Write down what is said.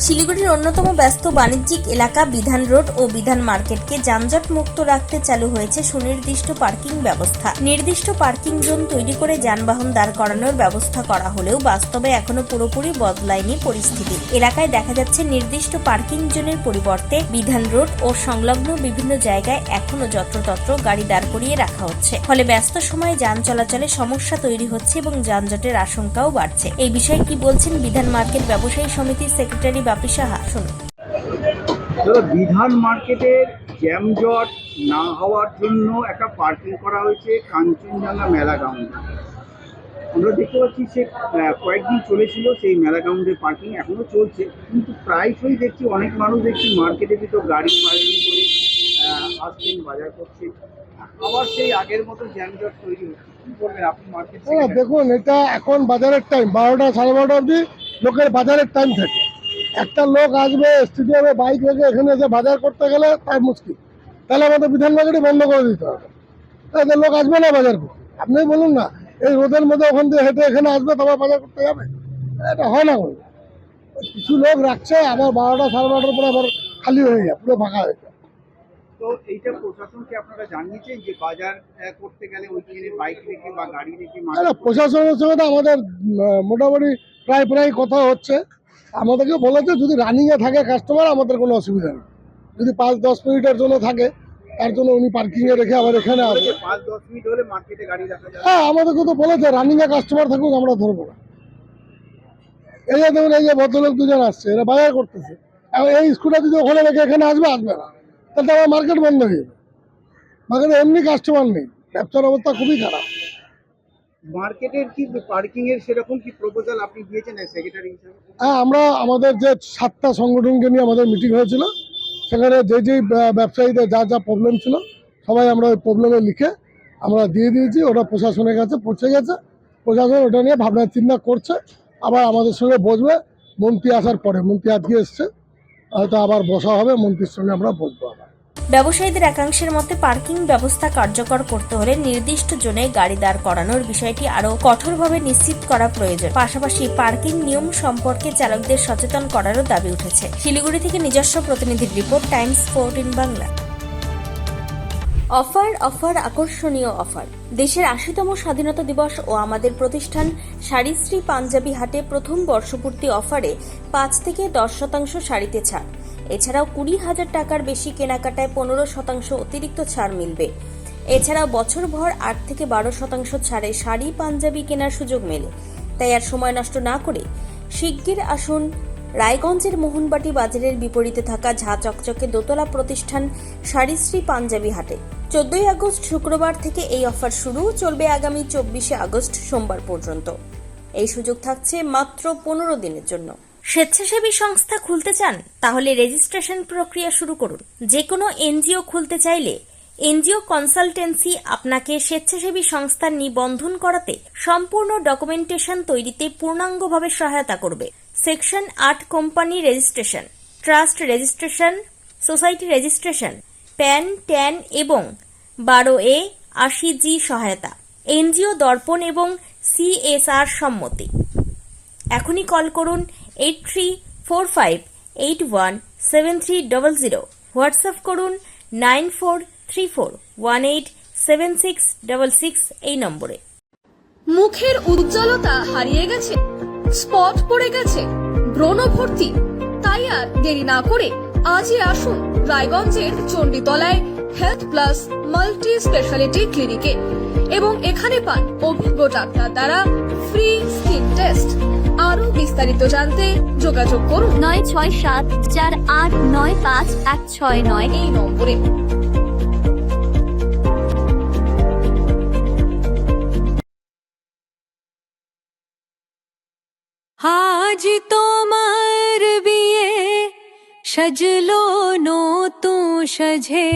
শিলিগুড়ির অন্যতম ব্যস্ত বাণিজ্যিক এলাকা বিধান রোড ও বিধান মার্কেটকে যানজট মুক্ত রাখতে চালু হয়েছে সুনির্দিষ্ট পার্কিং ব্যবস্থা। নির্দিষ্ট পার্কিং জোন তৈরি করে যানবাহন দাঁড় করানোর ব্যবস্থা করা হলেও বাস্তবে এখনো পুরোপুরি বদলায়নি পরিস্থিতি। এলাকায় দেখা যাচ্ছে নির্দিষ্ট পার্কিং জোনের পরিবর্তে বিধান রোড ও সংলগ্ন বিভিন্ন জায়গায় এখনো যত্রতত্র গাড়ি দাঁড় করিয়ে রাখা হচ্ছে। ফলে ব্যস্ত সময়ে যান চলাচলে সমস্যা তৈরি হচ্ছে এবং যানজটের আশঙ্কাও বাড়ছে। এই বিষয়ে কি বলছেন বিধান মার্কেট ব্যবসায়ী সমিতির সেক্রেটারি বাপি সাহা, শুনুন। বিধান মার্কেটের জ্যামজট না হওয়ার জন্য একটা পার্কিং করা হয়েছে কাঞ্চনজঙ্ঘা মেলা গ্রাউন্ডে। আমরা দেখতে পাচ্ছি সে কয়েকদিন চলেছিল সেই মেলা গ্রাউন্ডে পার্কিং, এখনো চলছে, কিন্তু প্রায়শই দেখছি অনেক মানুষ দেখছি মার্কেটের ভিতর গাড়ি পার্কিং করে আসছেন, বাজার করছে, আবার সেই আগের মতো জ্যামজট তৈরি হচ্ছে। কি বলবেন আপনি মার্কেট? দেখুন, এটা এখন বাজারের টাইম 12টা 12:30 অবধি লোকের বাজারের টাইম থাকে। একটা লোক আসবে স্টেডিয়ামে বাইক রেখে এখানে এসে বাজার করতে গেলে তার মুশকিল, তাহলে আমাদের বিধান মার্কেটে বন্ধ করে দিতে হবে। তাহলে লোক আসবে না বাজার করতে। আপনি বলুন না, এই রোদের মধ্যে ওখান দিয়ে হেঁটে এখানে আসবে, তারপর বাজার করতে যাবে? এটা হয় না। কিছু লোক রাখছে, আবার 12টা 12:30 পরে আবার খালি হয়ে যায়, পুরো ফাঁকা হয়ে যায়। তো এইটা প্রশাসনকে আপনারা জানিয়েছেন যে বাজার করতে গেলে ওইখানে বাইক রেখে বা গাড়ি রেখে? প্রশাসনের সঙ্গে তো আমাদের মোটামুটি প্রায় কথা হচ্ছে। আমাদেরকে বলেছে যদি রানিংয়ে থাকে কাস্টমার আমাদের কোনো অসুবিধা নেই, যদি 5-10 মিনিটের জন্য থাকে তার জন্য উনি পার্কিংয়ে রেখে আবার এখানে আসবে। 5-10 মিনিট হলে মার্কেটে গাড়ি রাখা যাবে? হ্যাঁ, আমাদেরকে তো বলেছে রানিংয়ে কাস্টমার থাকুক, আমরা ধরবো না। এই যে দেখুন, এই যে ভদ্রলোক দুজন আসছে, এরা বাজার করতেছে, এই স্কুটার যদি ওখানে রেখে এখানে আসবে না, তাহলে আমার মার্কেট বন্ধ হয়ে যাবে। মার্কেটে এমনি কাস্টমার নেই, ব্যবসার অবস্থা খুবই খারাপ। মার্কেটের কি পার্কিং এর সেরকম কি প্রপোজাল আপনি দিয়েছেন সেক্রেটারি হিসেবে? হ্যাঁ, আমরা আমাদের যে 7টা সংগঠনকে নিয়ে আমাদের মিটিং হয়েছিল, সেখানে যে ব্যবসায়ীদের যা প্রবলেম ছিল সবাই আমরা ওই প্রবলেমে লিখে আমরা দিয়ে দিয়েছি। ওটা প্রশাসনের কাছে পৌঁছে গেছে, প্রশাসন ওটা নিয়ে ভাবনা চিন্তা করছে, আবার আমাদের সঙ্গে বসবে মন্ত্রী আসার পরে। মন্ত্রী আজকে এসছে, হয়তো আবার বসা হবে, মন্ত্রীর সঙ্গে আমরা বসবো আবার। ব্যবসায়ীদের একাংশের মতে পার্কিং ব্যবস্থা কার্যকর করতে হলে নির্দিষ্ট জোনে গাড়ি দাঁড় করানোর বিষয়টি আরও কঠোরভাবে নিশ্চিত করা প্রয়োজন। পাশাপাশি পার্কিং নিয়ম সম্পর্কে চালকদের সচেতন করারও দাবি উঠেছে। শিলিগুড়ি থেকে নিজস্ব প্রতিনিধির রিপোর্ট, টাইমস 14 বাংলা। অফার আকর্ষণীয় অফার। দেশের 80তম স্বাধীনতা দিবস ও আমাদের প্রতিষ্ঠান শাড়িশ্রী পাঞ্জাবি হাটে প্রথম বর্ষপূর্তি অফারে 5 থেকে 10% শাড়িতে ছাড়। এছাড়াও 20,000 টাকার বেশি কেনাকাটায় 15% অতিরিক্ত ছাড় মিলবে। এছাড়াও বছরভর 8 থেকে 12% ছাড়ে শাড়ি পাঞ্জাবি কেনার সুযোগ মেলে। তাই আর সময় নষ্ট না করে শিগগির আসুন রায়গঞ্জের মোহনবাটি বাজারের বিপরীতে থাকা ঝা চকচকে দোতলা প্রতিষ্ঠান শাড়িশ্রী পাঞ্জাবি হাটে। 14 আগস্ট শুক্রবার থেকে এই অফার শুরু, চলবে আগামী 24 আগস্ট সোমবার পর্যন্ত। এই সুযোগ থাকছে মাত্র 15 দিনের জন্য। স্বেচ্ছাসেবী সংস্থা খুলতে চান? তাহলে রেজিস্ট্রেশন প্রক্রিয়া শুরু করুন। যে কোনো এনজিও খুলতে চাইলে এনজিও কনসালটেন্সি আপনাকে স্বেচ্ছাসেবী সংস্থার নিবন্ধন করাতে সম্পূর্ণ ডকুমেন্টেশন তৈরিতে পূর্ণাঙ্গভাবে সহায়তা করবে। Section 8 company registration, trust registration, society registration, pan, tan এবং 12A 80G সহায়তা, এনজিও দর্পণ এবং CSR সম্মতি। এখনই কল করুন 8345817300, হোয়াটসঅ্যাপ করুন 9434187666 এই নম্বরে। মুখের উজ্জ্বলতা হারিয়ে গেছে, স্পট পড়ে গেছে, ব্রণ ভর্তি, তাই আর দেরি না করে আজই আসুন রায়গঞ্জের চণ্ডীতলায় হেলথ প্লাস মাল্টি স্পেশালিটি ক্লিনিকে এবং এখানে পান অভিজ্ঞ ডাক্তার দ্বারা ফ্রি স্কিন টেস্ট। আরো বিস্তারিত জানতে যোগাযোগ করুন 9674895169 এই নম্বরে। আজ তোমার বিয়ে সাজলো নতুন সাজে।